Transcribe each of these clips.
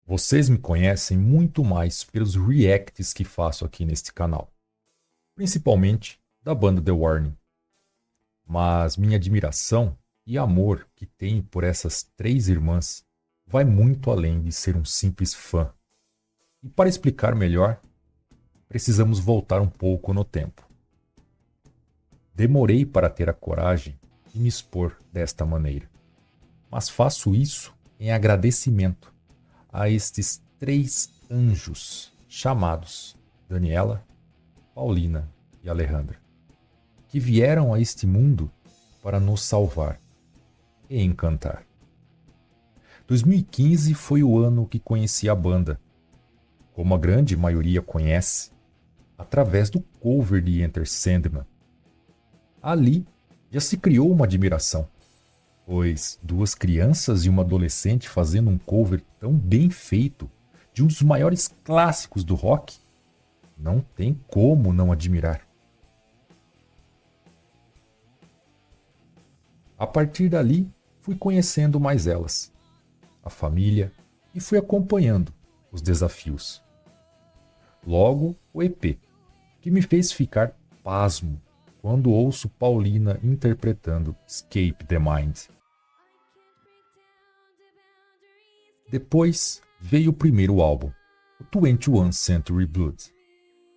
Vocês me conhecem muito mais pelos reacts que faço aqui neste canal, principalmente da banda The Warning. Mas minha admiração e amor que tenho por essas três irmãs vai muito além de ser um simples fã. E para explicar melhor, precisamos voltar um pouco no tempo. Demorei para ter a coragem de me expor desta maneira, mas faço isso em agradecimento a estes três anjos chamados Daniela, Paulina e Alejandra, que vieram a este mundo para nos salvar e encantar. 2015 foi o ano que conheci a banda, como a grande maioria conhece, através do cover de Enter Sandman. Ali já se criou uma admiração, pois duas crianças e uma adolescente fazendo um cover tão bem feito de um dos maiores clássicos do rock, não tem como não admirar. A partir dali, fui conhecendo mais elas, a família, e fui acompanhando os desafios. Logo, o EP, que me fez ficar pasmo quando ouço Paulina interpretando Escape the Mind. Depois veio o primeiro álbum, o 21 Century Blood.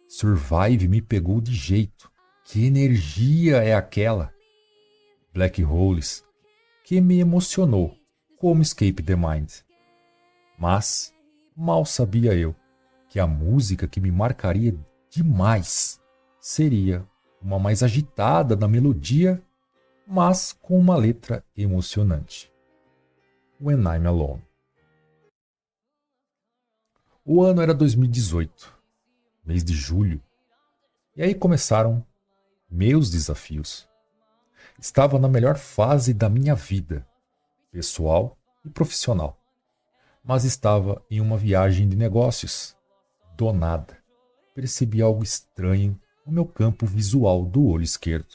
Survive me pegou de jeito. Que energia é aquela? Black Holes, que me emocionou, como Escape the Mind. Mas mal sabia eu que a música que me marcaria demais seria uma mais agitada na melodia, mas com uma letra emocionante. When I'm Alone. O ano era 2018, mês de julho, e aí começaram meus desafios. Estava na melhor fase da minha vida, pessoal e profissional, mas estava em uma viagem de negócios. Do nada, percebi algo estranho no meu campo visual do olho esquerdo.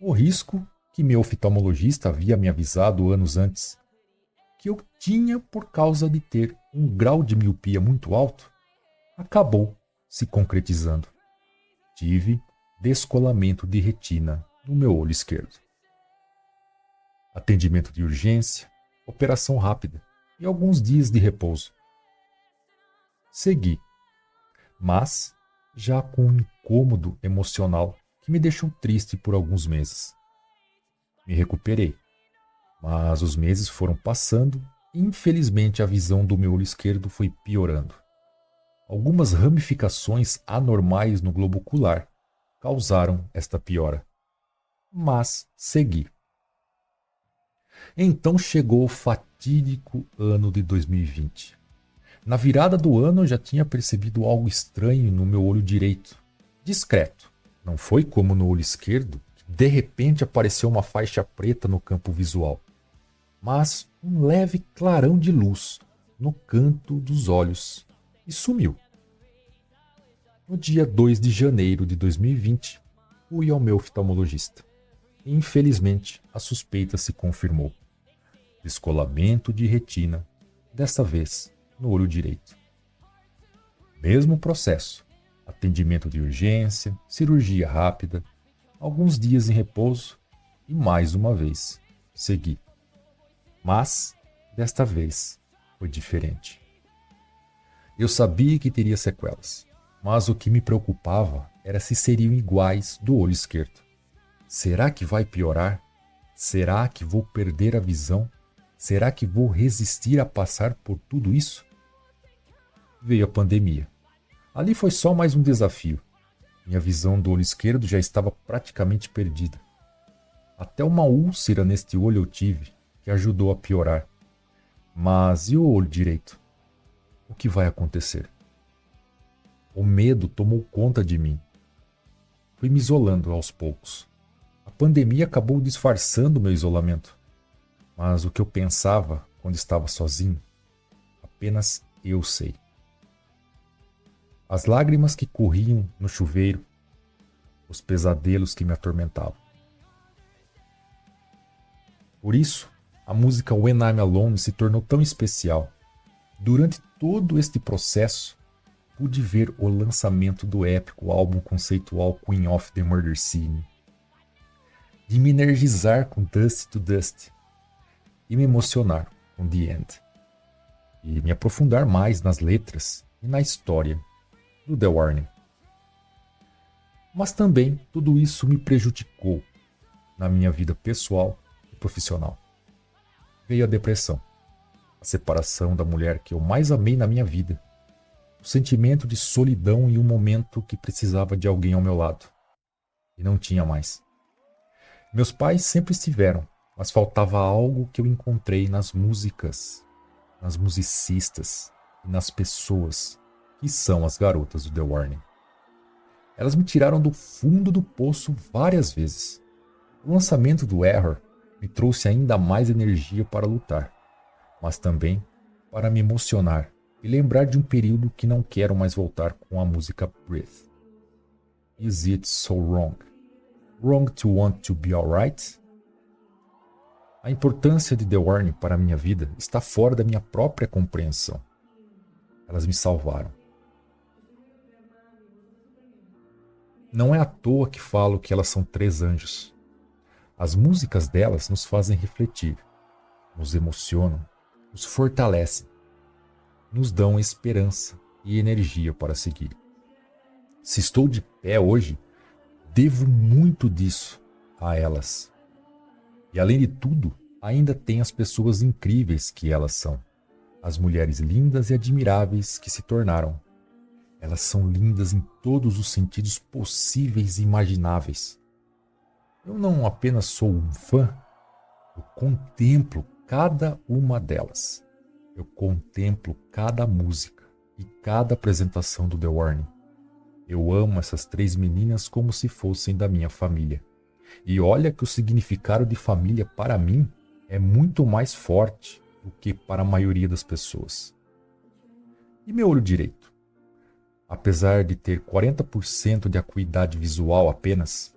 O risco que meu oftalmologista havia me avisado anos antes, que eu tinha por causa de ter um grau de miopia muito alto, acabou se concretizando. Tive descolamento de retina no meu olho esquerdo. Atendimento de urgência, operação rápida e alguns dias de repouso. Segui, mas já com um incômodo emocional que me deixou triste por alguns meses. Me recuperei, mas os meses foram passando e infelizmente a visão do meu olho esquerdo foi piorando. Algumas ramificações anormais no globo ocular causaram esta piora. Mas segui. Então chegou o fatídico ano de 2020. Na virada do ano eu já tinha percebido algo estranho no meu olho direito. Discreto. Não foi como no olho esquerdo, que de repente apareceu uma faixa preta no campo visual, mas um leve clarão de luz no canto dos olhos e sumiu. No dia 2 de janeiro de 2020, fui ao meu oftalmologista. E, infelizmente, a suspeita se confirmou. Descolamento de retina, desta vez no olho direito. Mesmo processo. Atendimento de urgência, cirurgia rápida, alguns dias em repouso e mais uma vez segui. Mas, desta vez, foi diferente. Eu sabia que teria sequelas, mas o que me preocupava era se seriam iguais do olho esquerdo. Será que vai piorar? Será que vou perder a visão? Será que vou resistir a passar por tudo isso? Veio a pandemia. Ali foi só mais um desafio. Minha visão do olho esquerdo já estava praticamente perdida. Até uma úlcera neste olho eu tive, que ajudou a piorar. Mas e o olho direito? O que vai acontecer? O medo tomou conta de mim. Fui me isolando aos poucos. A pandemia acabou disfarçando meu isolamento. Mas o que eu pensava quando estava sozinho, apenas eu sei. As lágrimas que corriam no chuveiro, os pesadelos que me atormentavam. Por isso, a música When I'm Alone se tornou tão especial. Durante todo este processo, pude ver o lançamento do épico álbum conceitual Queen of the Murder Scene, de me energizar com Dust to Dust e me emocionar com The End, e me aprofundar mais nas letras e na história do The Warning. Mas também tudo isso me prejudicou na minha vida pessoal e profissional. Veio a depressão, a separação da mulher que eu mais amei na minha vida, o sentimento de solidão e um momento que precisava de alguém ao meu lado. E não tinha mais. Meus pais sempre estiveram, mas faltava algo que eu encontrei nas músicas, nas musicistas e nas pessoas que são as garotas do The Warning. Elas me tiraram do fundo do poço várias vezes. O lançamento do Error me trouxe ainda mais energia para lutar, mas também para me emocionar e lembrar de um período que não quero mais voltar com a música Breathe. Is it so wrong? Wrong to want to be alright? A importância de The Warning para a minha vida está fora da minha própria compreensão. Elas me salvaram. Não é à toa que falo que elas são 3 anjos. As músicas delas nos fazem refletir, nos emocionam, nos fortalecem, nos dão esperança e energia para seguir. Se estou de pé hoje, devo muito disso a elas. E além de tudo, ainda tem as pessoas incríveis que elas são, as mulheres lindas e admiráveis que se tornaram. Elas são lindas em todos os sentidos possíveis e imagináveis. Eu não apenas sou um fã, eu contemplo cada uma delas. Eu contemplo cada música e cada apresentação do The Warning. Eu amo essas 3 meninas como se fossem da minha família. E olha que o significado de família para mim é muito mais forte do que para a maioria das pessoas. E meu olho direito? Apesar de ter 40% de acuidade visual apenas,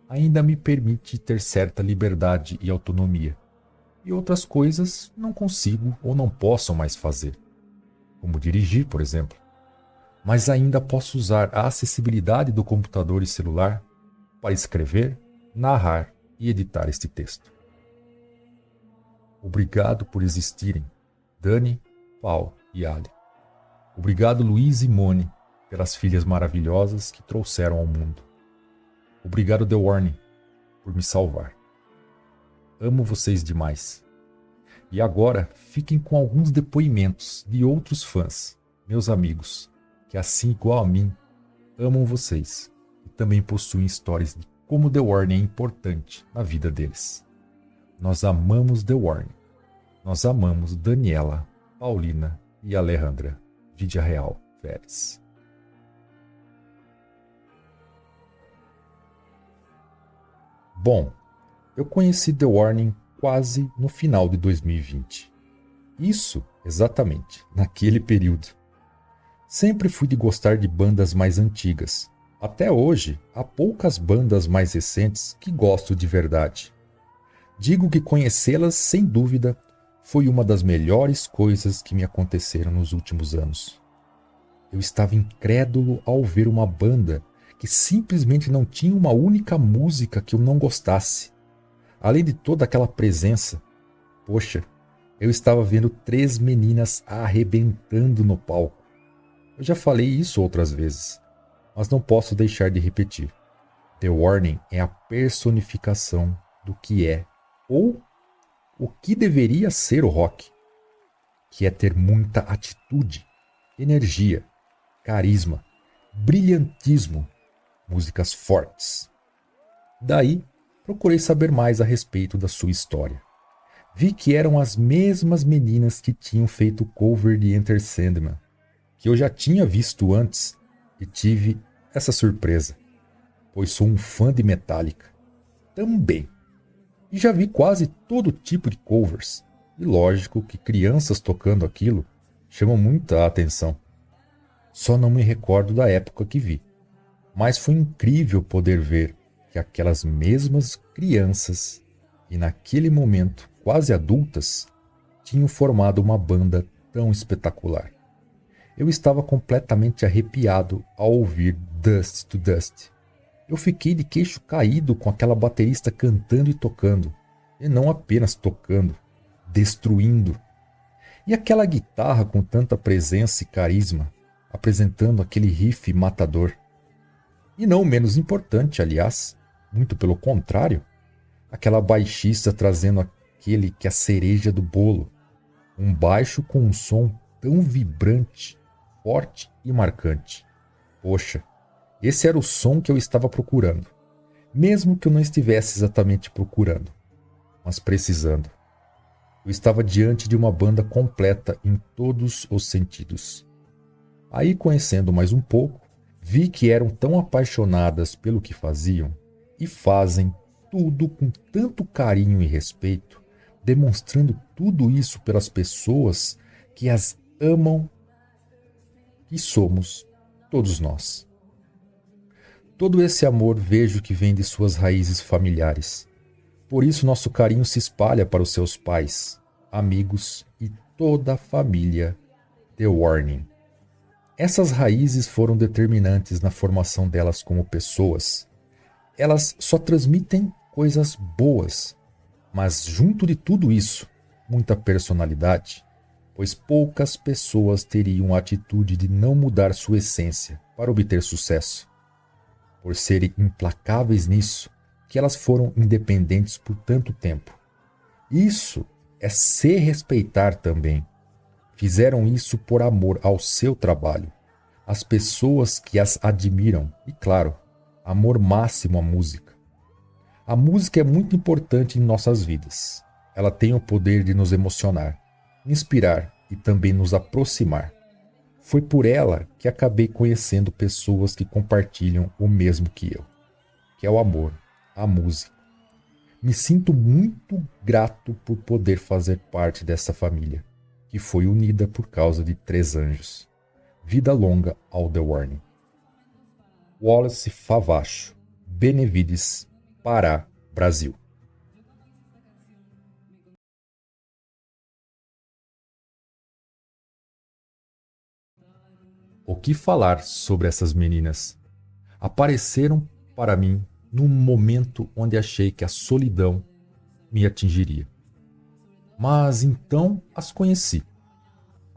ainda me permite ter certa liberdade e autonomia. E outras coisas não consigo ou não posso mais fazer, como dirigir, por exemplo. Mas ainda posso usar a acessibilidade do computador e celular para escrever, narrar e editar este texto. Obrigado por existirem, Dani, Paul e Ali. Obrigado, Luiz e Moni, pelas filhas maravilhosas que trouxeram ao mundo. Obrigado, The Warning, por me salvar. Amo vocês demais. E agora fiquem com alguns depoimentos de outros fãs, meus amigos, que assim igual a mim, amam vocês e também possuem histórias de como The Warning é importante na vida deles. Nós amamos The Warning. Nós amamos Daniela, Paulina e Alejandra, Vídea Real Vélez. Bom, eu conheci The Warning quase no final de 2020. Isso, exatamente, naquele período. Sempre fui de gostar de bandas mais antigas. Até hoje, há poucas bandas mais recentes que gosto de verdade. Digo que conhecê-las, sem dúvida, foi uma das melhores coisas que me aconteceram nos últimos anos. Eu estava incrédulo ao ver uma banda que simplesmente não tinha uma única música que eu não gostasse. Além de toda aquela presença, poxa, eu estava vendo 3 meninas arrebentando no palco. Eu já falei isso outras vezes, mas não posso deixar de repetir. The Warning é a personificação do que é, ou o que deveria ser o rock, que é ter muita atitude, energia, carisma, brilhantismo, músicas fortes. Daí, procurei saber mais a respeito da sua história. Vi que eram as mesmas meninas que tinham feito o cover de Enter Sandman, que eu já tinha visto antes e tive essa surpresa, pois sou um fã de Metallica também. E já vi quase todo tipo de covers, e lógico que crianças tocando aquilo chamam muita atenção. Só não me recordo da época que vi, mas foi incrível poder ver que aquelas mesmas crianças, e naquele momento quase adultas, tinham formado uma banda tão espetacular. Eu estava completamente arrepiado ao ouvir Dust to Dust. Eu fiquei de queixo caído com aquela baterista cantando e tocando, e não apenas tocando, destruindo. E aquela guitarra com tanta presença e carisma, apresentando aquele riff matador. E não menos importante, aliás, muito pelo contrário, aquela baixista trazendo aquele que é a cereja do bolo, um baixo com um som tão vibrante, forte e marcante. Poxa, esse era o som que eu estava procurando, mesmo que eu não estivesse exatamente procurando, mas precisando. Eu estava diante de uma banda completa em todos os sentidos. Aí, conhecendo mais um pouco, vi que eram tão apaixonadas pelo que faziam e fazem tudo com tanto carinho e respeito, demonstrando tudo isso pelas pessoas que as amam, que somos todos nós. Todo esse amor vejo que vem de suas raízes familiares. Por isso nosso carinho se espalha para os seus pais, amigos e toda a família The Warning. Essas raízes foram determinantes na formação delas como pessoas. Elas só transmitem coisas boas, mas junto de tudo isso, muita personalidade, pois poucas pessoas teriam a atitude de não mudar sua essência para obter sucesso. Por serem implacáveis nisso, que elas foram independentes por tanto tempo. Isso é se respeitar também. Fizeram isso por amor ao seu trabalho, às pessoas que as admiram e, claro, amor máximo à música. A música é muito importante em nossas vidas. Ela tem o poder de nos emocionar, inspirar e também nos aproximar. Foi por ela que acabei conhecendo pessoas que compartilham o mesmo que eu, que é o amor, a música. Me sinto muito grato por poder fazer parte dessa família, que foi unida por causa de 3 anjos. Vida longa ao The Warning. Wallace Favacho, Benevides, Pará, Brasil. O que falar sobre essas meninas? Apareceram para mim num momento onde achei que a solidão me atingiria. Mas então as conheci.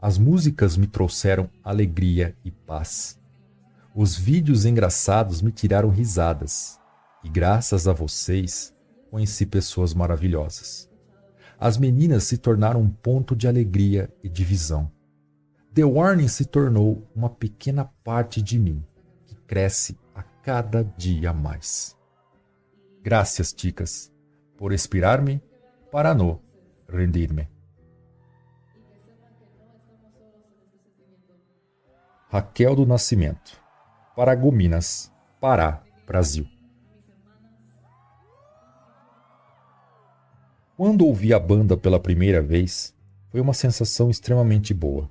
As músicas me trouxeram alegria e paz. Os vídeos engraçados me tiraram risadas. E graças a vocês, conheci pessoas maravilhosas. As meninas se tornaram um ponto de alegria e divisão. The Warning se tornou uma pequena parte de mim, que cresce a cada dia mais. Graças, chicas, por inspirar-me para não rendir-me. Raquel do Nascimento, Paragominas, Pará, Brasil. Quando ouvi a banda pela primeira vez, foi uma sensação extremamente boa,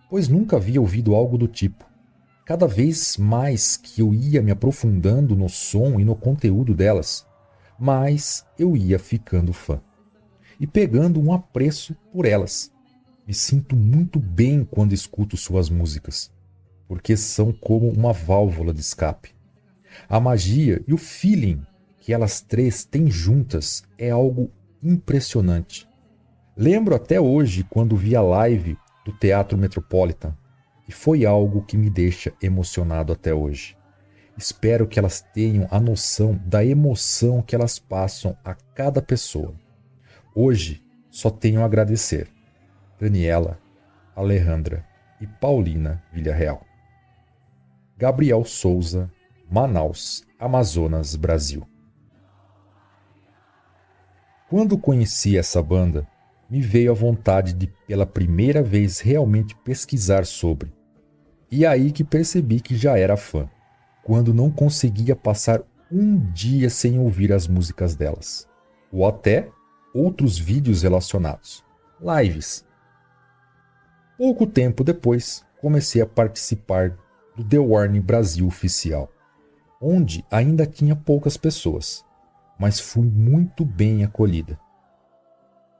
pois nunca havia ouvido algo do tipo. Cada vez mais que eu ia me aprofundando no som e no conteúdo delas, mais eu ia ficando fã e pegando um apreço por elas. Me sinto muito bem quando escuto suas músicas, porque são como uma válvula de escape. A magia e o feeling que elas 3 têm juntas é algo impressionante. Lembro até hoje quando vi a live do Teatro Metropolitan e foi algo que me deixa emocionado até hoje. Espero que elas tenham a noção da emoção que elas passam a cada pessoa. Hoje só tenho a agradecer. Daniela, Alejandra e Paulina Villarreal. Gabriel Souza, Manaus, Amazonas, Brasil. Quando conheci essa banda, me veio a vontade de, pela primeira vez, realmente pesquisar sobre. E aí que percebi que já era fã, quando não conseguia passar um dia sem ouvir as músicas delas, ou até outros vídeos relacionados, lives. Pouco tempo depois, comecei a participar do The Warning Brasil oficial, onde ainda tinha poucas pessoas, mas fui muito bem acolhida.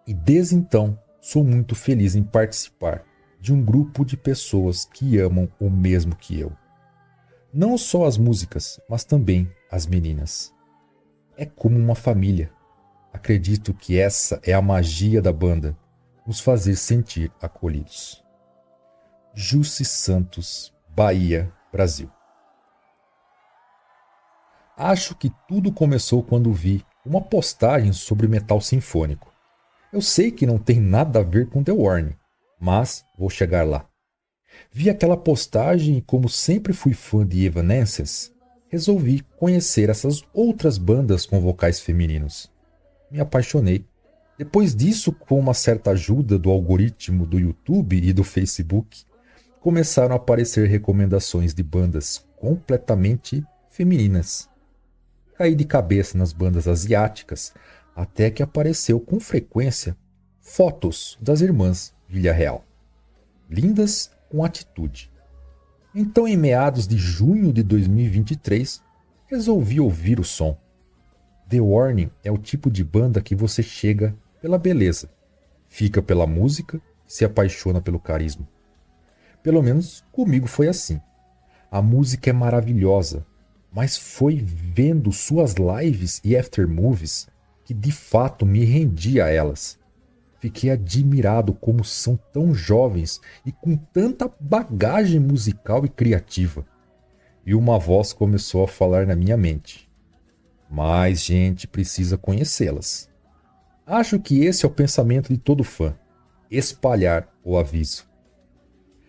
E desde então, sou muito feliz em participar de um grupo de pessoas que amam o mesmo que eu. Não só as músicas, mas também as meninas. É como uma família. Acredito que essa é a magia da banda, nos fazer sentir acolhidos. Jussi Santos, Bahia, Brasil. Acho que tudo começou quando vi uma postagem sobre metal sinfônico. Eu sei que não tem nada a ver com The Warning, mas vou chegar lá. Vi aquela postagem e, como sempre fui fã de Evanescence, resolvi conhecer essas outras bandas com vocais femininos. Me apaixonei. Depois disso, com uma certa ajuda do algoritmo do YouTube e do Facebook, começaram a aparecer recomendações de bandas completamente femininas. Caí de cabeça nas bandas asiáticas, até que apareceu com frequência fotos das irmãs Villarreal. Lindas com atitude. Então, em meados de junho de 2023, resolvi ouvir o som. The Warning é o tipo de banda que você chega pela beleza, fica pela música e se apaixona pelo carisma. Pelo menos comigo foi assim. A música é maravilhosa, mas foi vendo suas lives e aftermovies que de fato me rendi a elas. Fiquei admirado como são tão jovens e com tanta bagagem musical e criativa. E uma voz começou a falar na minha mente. Mais gente precisa conhecê-las. Acho que esse é o pensamento de todo fã. Espalhar o aviso.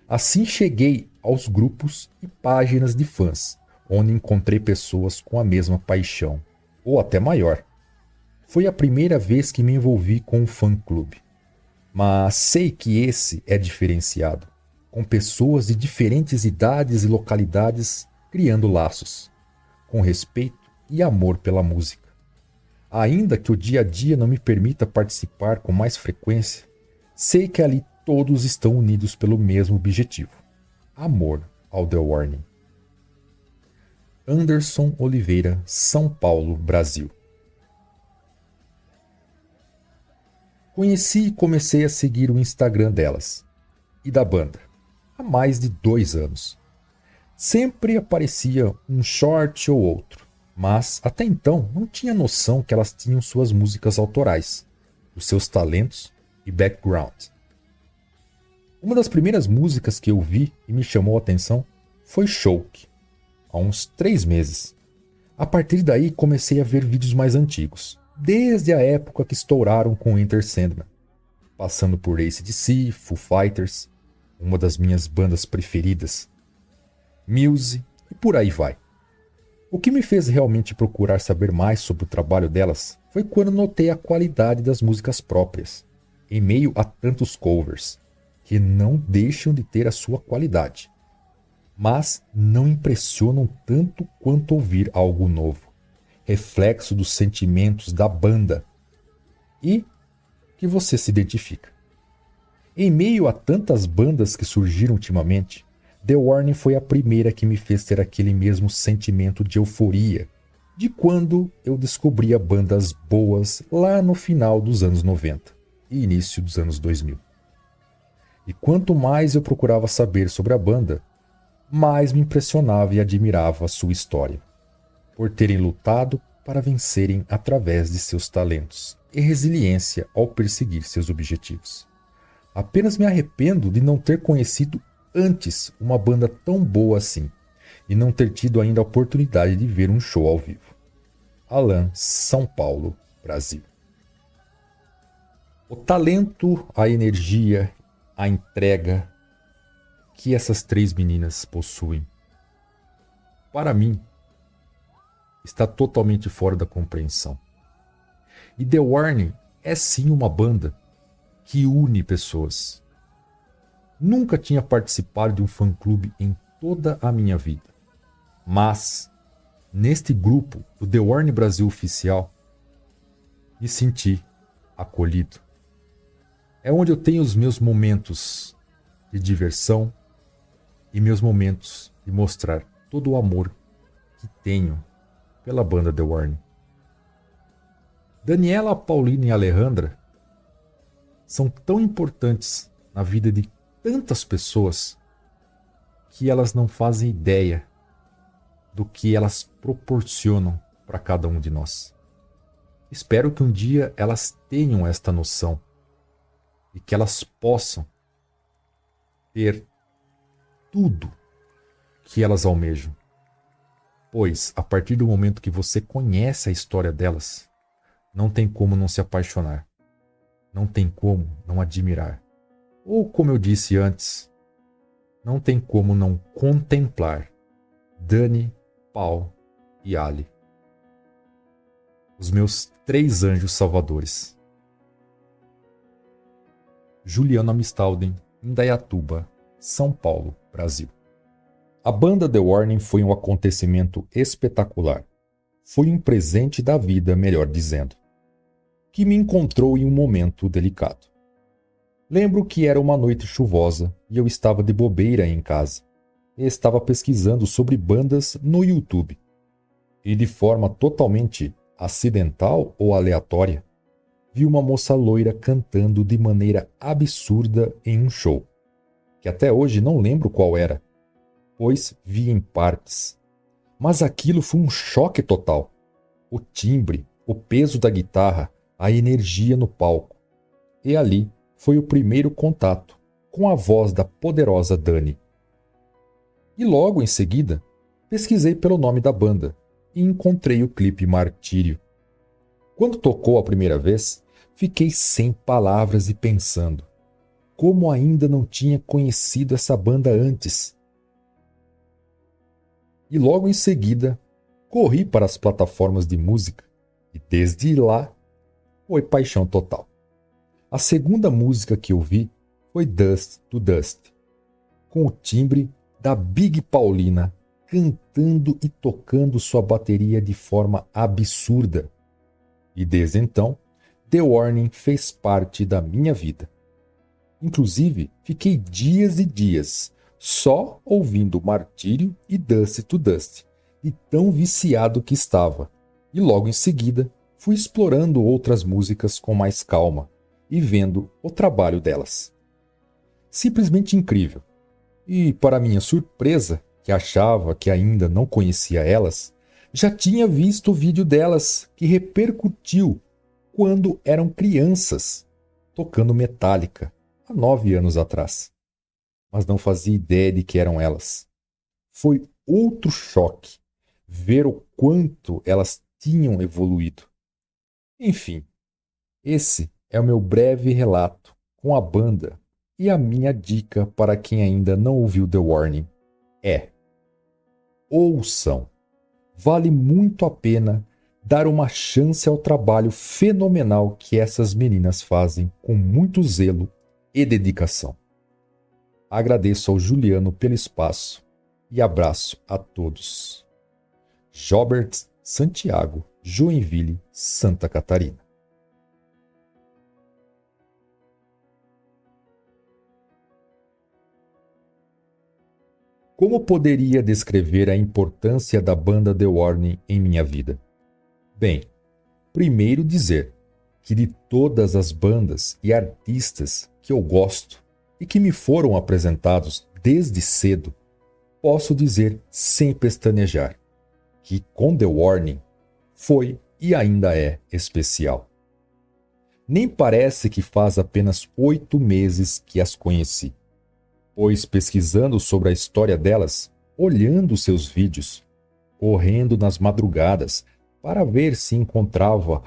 Assim cheguei aos grupos e páginas de fãs, onde encontrei pessoas com a mesma paixão, ou até maior. Foi a primeira vez que me envolvi com um fã-clube. Mas sei que esse é diferenciado, com pessoas de diferentes idades e localidades criando laços, com respeito e amor pela música. Ainda que o dia a dia não me permita participar com mais frequência, sei que ali todos estão unidos pelo mesmo objetivo: amor ao The Warning. Anderson Oliveira, São Paulo, Brasil. Conheci e comecei a seguir o Instagram delas e da banda há mais de 2 anos. Sempre aparecia um short ou outro, mas até então não tinha noção que elas tinham suas músicas autorais, os seus talentos e background. Uma das primeiras músicas que eu vi e me chamou a atenção foi Choke, há uns 3 meses. A partir daí comecei a ver vídeos mais antigos, desde a época que estouraram com Enter Sandman, passando por AC/DC, Foo Fighters, uma das minhas bandas preferidas, Muse e por aí vai. O que me fez realmente procurar saber mais sobre o trabalho delas foi quando notei a qualidade das músicas próprias, em meio a tantos covers, que não deixam de ter a sua qualidade, mas não impressionam tanto quanto ouvir algo novo, reflexo dos sentimentos da banda e que você se identifica. Em meio a tantas bandas que surgiram ultimamente, The Warning foi a primeira que me fez ter aquele mesmo sentimento de euforia de quando eu descobria bandas boas lá no final dos anos 90 e início dos anos 2000. E quanto mais eu procurava saber sobre a banda, mais me impressionava e admirava a sua história, por terem lutado para vencerem através de seus talentos e resiliência ao perseguir seus objetivos. Apenas me arrependo de não ter conhecido antes uma banda tão boa assim e não ter tido ainda a oportunidade de ver um show ao vivo. Alan, São Paulo, Brasil. O talento, a energia, a entrega que essas 3 meninas possuem, para mim, está totalmente fora da compreensão. E The Warning é sim uma banda que une pessoas. Nunca tinha participado de um fã-clube em toda a minha vida. Mas, neste grupo, o The Warning Brasil Oficial, me senti acolhido. É onde eu tenho os meus momentos de diversão e meus momentos de mostrar todo o amor que tenho pela banda The Warning. Daniela, Paulina e Alejandra são tão importantes na vida de tantas pessoas que elas não fazem ideia do que elas proporcionam para cada um de nós. Espero que um dia elas tenham esta noção e que elas possam ter tudo que elas almejam. Pois, a partir do momento que você conhece a história delas, não tem como não se apaixonar. Não tem como não admirar. Ou, como eu disse antes, não tem como não contemplar Dani, Paul e Ali. Os meus 3 anjos salvadores. Juliano Amistalden, Indaiatuba, São Paulo, Brasil. A banda The Warning foi um acontecimento espetacular. Foi um presente da vida, melhor dizendo, que me encontrou em um momento delicado. Lembro que era uma noite chuvosa e eu estava de bobeira em casa. E estava pesquisando sobre bandas no YouTube. E de forma totalmente acidental ou aleatória, vi uma moça loira cantando de maneira absurda em um show, que até hoje não lembro qual era, pois vi em partes. Mas aquilo foi um choque total. O timbre, o peso da guitarra, a energia no palco. E ali foi o primeiro contato com a voz da poderosa Dani. E logo em seguida, pesquisei pelo nome da banda e encontrei o clipe Martírio. Quando tocou a primeira vez, fiquei sem palavras e pensando, como ainda não tinha conhecido essa banda antes. E logo em seguida, corri para as plataformas de música e desde lá foi paixão total. A segunda música que eu vi foi Dust to Dust, com o timbre da Big Paulina cantando e tocando sua bateria de forma absurda. E desde então, The Warning fez parte da minha vida. Inclusive, fiquei dias e dias só ouvindo Martírio e Dust to Dust, e tão viciado que estava. E logo em seguida, fui explorando outras músicas com mais calma e vendo o trabalho delas. Simplesmente incrível. E, para minha surpresa, que achava que ainda não conhecia elas, já tinha visto o vídeo delas que repercutiu quando eram crianças, tocando Metallica, há 9 anos atrás. Mas não fazia ideia de que eram elas. Foi outro choque ver o quanto elas tinham evoluído. Enfim, esse é o meu breve relato com a banda e a minha dica para quem ainda não ouviu The Warning é: ouçam. Vale muito a pena dar uma chance ao trabalho fenomenal que essas meninas fazem com muito zelo e dedicação. Agradeço ao Juliano pelo espaço e abraço a todos. Jobert Santiago, Joinville, Santa Catarina. Como poderia descrever a importância da banda The Warning em minha vida? Bem, primeiro dizer que de todas as bandas e artistas que eu gosto e que me foram apresentados desde cedo, posso dizer sem pestanejar que com The Warning foi e ainda é especial. Nem parece que faz apenas 8 meses que as conheci, pois pesquisando sobre a história delas, olhando seus vídeos, correndo nas madrugadas para ver se encontrava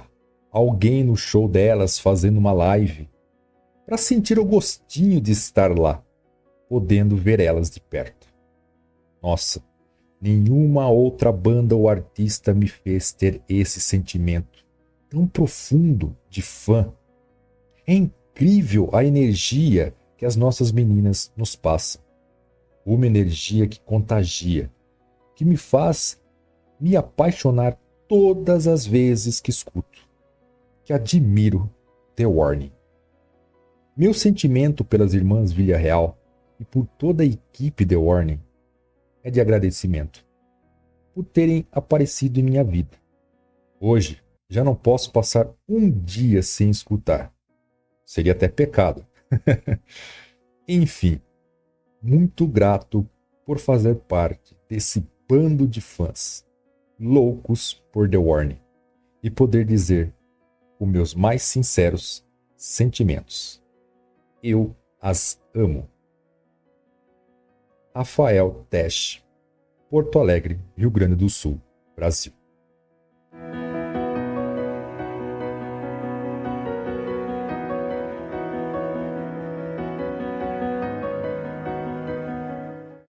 alguém no show delas fazendo uma live, para sentir o gostinho de estar lá, podendo ver elas de perto. Nossa, nenhuma outra banda ou artista me fez ter esse sentimento tão profundo de fã. É incrível a energia que as nossas meninas nos passam. Uma energia que contagia, que me faz me apaixonar todas as vezes que escuto, que admiro The Warning. Meu sentimento pelas irmãs Villarreal e por toda a equipe The Warning é de agradecimento por terem aparecido em minha vida. Hoje já não posso passar um dia sem escutar. Seria até pecado. Enfim, muito grato por fazer parte desse bando de fãs loucos por The Warning e poder dizer os meus mais sinceros sentimentos. Eu as amo. Rafael Tesh, Porto Alegre, Rio Grande do Sul, Brasil.